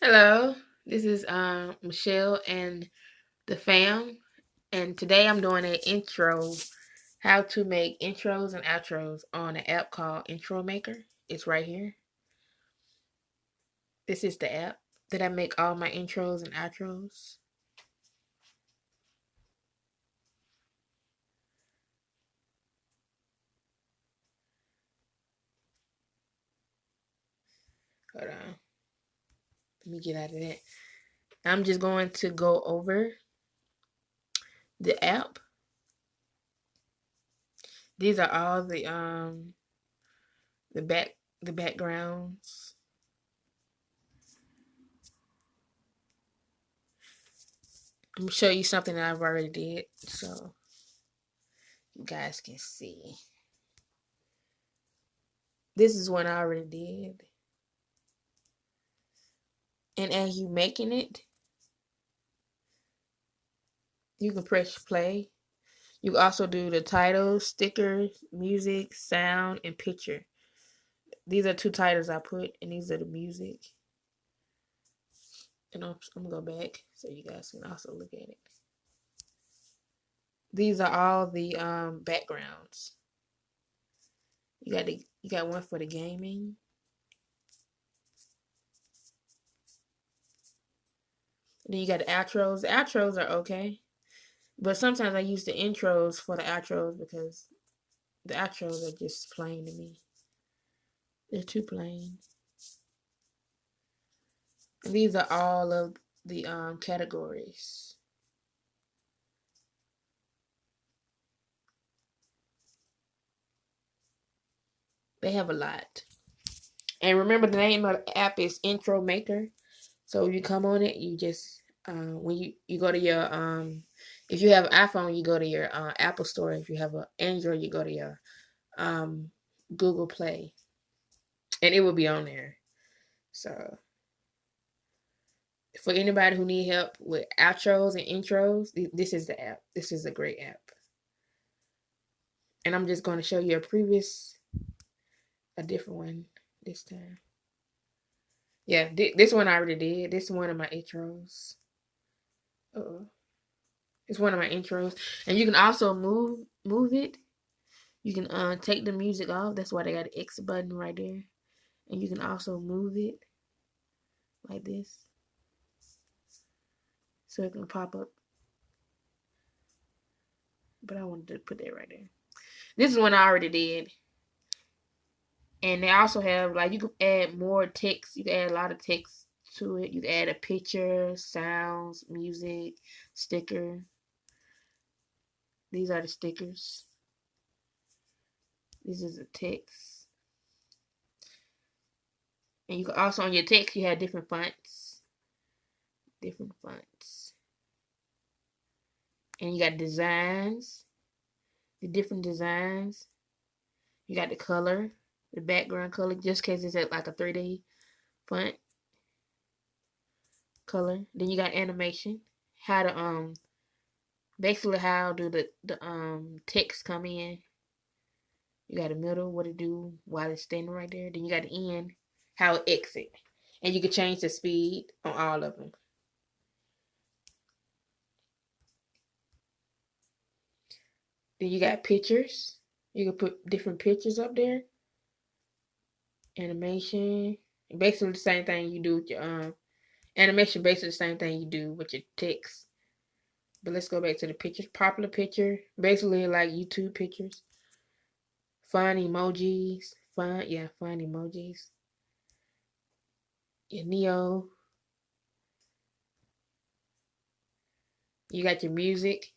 Hello, this is Michelle and the fam, and today I'm doing an intro, how to make intros and outros on an app called Intro Maker. It's right here. This is the app that I make all my intros and outros. Hold on, let me get out of that. I'm just going to go over the app. These are all the backgrounds. I'm gonna show you something that I've already did so you guys can see. This is one I already did. And as you making it, you can press play. You can also do the title, stickers, music, sound, and picture. These are two titles I put, and these are the music. And I'm gonna go back so you guys can also look at it. These are all the backgrounds. You got one for the gaming. And then you got the outros. The outros are okay, but sometimes I use the intros for the outros because the outros are just plain to me. They're too plain. And these are all of the categories. They have a lot. And remember, the name of the app is Intro Maker. So you come on it, you just when you go to your if you have an iPhone, you go to your Apple Store. If you have an Android, you go to your um Google Play, and it will be on there. So for anybody who need help with outros and intros, this is the app. This is a great app. And I'm just going to show you a different one this time. Yeah, this one I already did. This is one of my intros. It's one of my intros, and you can also move it. You can take the music off. That's why they got the X button right there, and you can also move it like this, so it can pop up. But I wanted to put that right there. This is one I already did, and they also have like you can add more text. You can add a lot of text to it. You can add a picture, sounds, music, sticker. These are the stickers. This is the text. And you can also on your text you have different fonts. Different fonts. And you got designs. The different designs. You got the color, the background color, just in case it's at like a 3D font color. Then you got animation. How to basically how do the text come in. You got the middle, what it do while it's standing right there. Then you got the end, how it exit. And you can change the speed on all of them. Then you got pictures. You can put different pictures up there. Animation. Basically the same thing you do with your animation, basically the same thing you do with your text. But let's go back to the pictures. Popular picture. Basically like YouTube pictures. Fun emojis. Fun emojis. Your Neo. You got your music.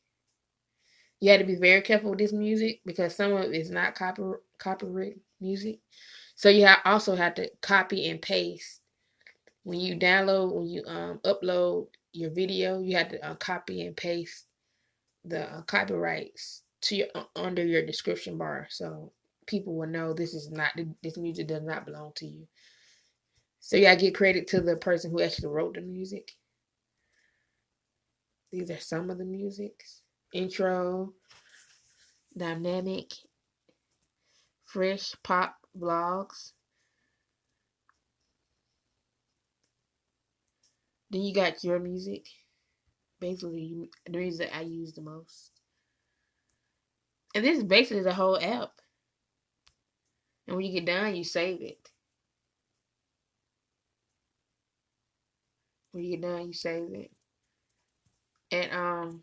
You have to be very careful with this music because some of it is not copyright music. So you also have to copy and paste. When you upload your video, you have to copy and paste the copyrights to under your description bar, so people will know this music does not belong to you. So you gotta give credit to the person who actually wrote the music. These are some of the musics: intro, dynamic, fresh, pop, vlogs. Then you got your music. Basically, the music I use the most. And this is basically the whole app. And when you get done, you save it. When you get done, you save it. And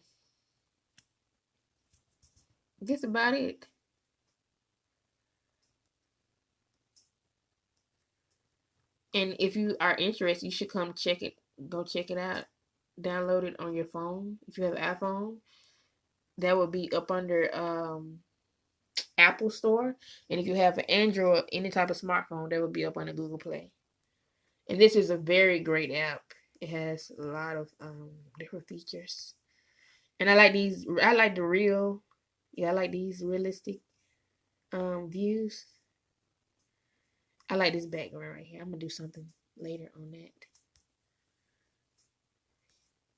that's about it. And if you are interested, you should come check it. Go check it out. Download it on your phone. If you have an iPhone, that will be up under Apple Store. And if you have an Android, any type of smartphone, that will be up on the Google Play. And this is a very great app. It has a lot of different features. And I like these. I like the real. Yeah, I like these realistic views. I like this background right here. I'm gonna do something later on that.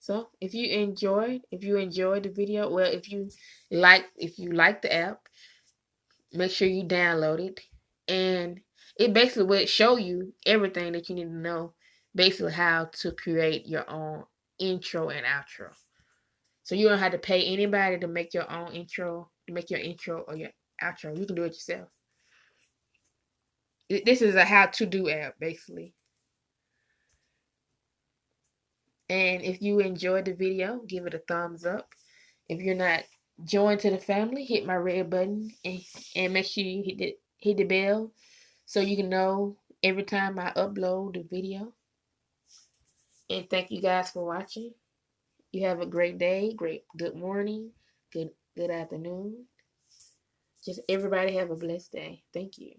So if you enjoyed the video, well, if you like the app, make sure you download it, and it basically will show you everything that you need to know, basically how to create your own intro and outro. So you don't have to pay anybody to make your own intro, to make your intro or your outro. You can do it yourself. This is a how-to-do app, basically. And if you enjoyed the video, give it a thumbs up. If you're not joined to the family, hit my red button and make sure you hit the bell so you can know every time I upload the video. And thank you guys for watching. You have a great day, good morning, good afternoon. Just everybody have a blessed day. Thank you.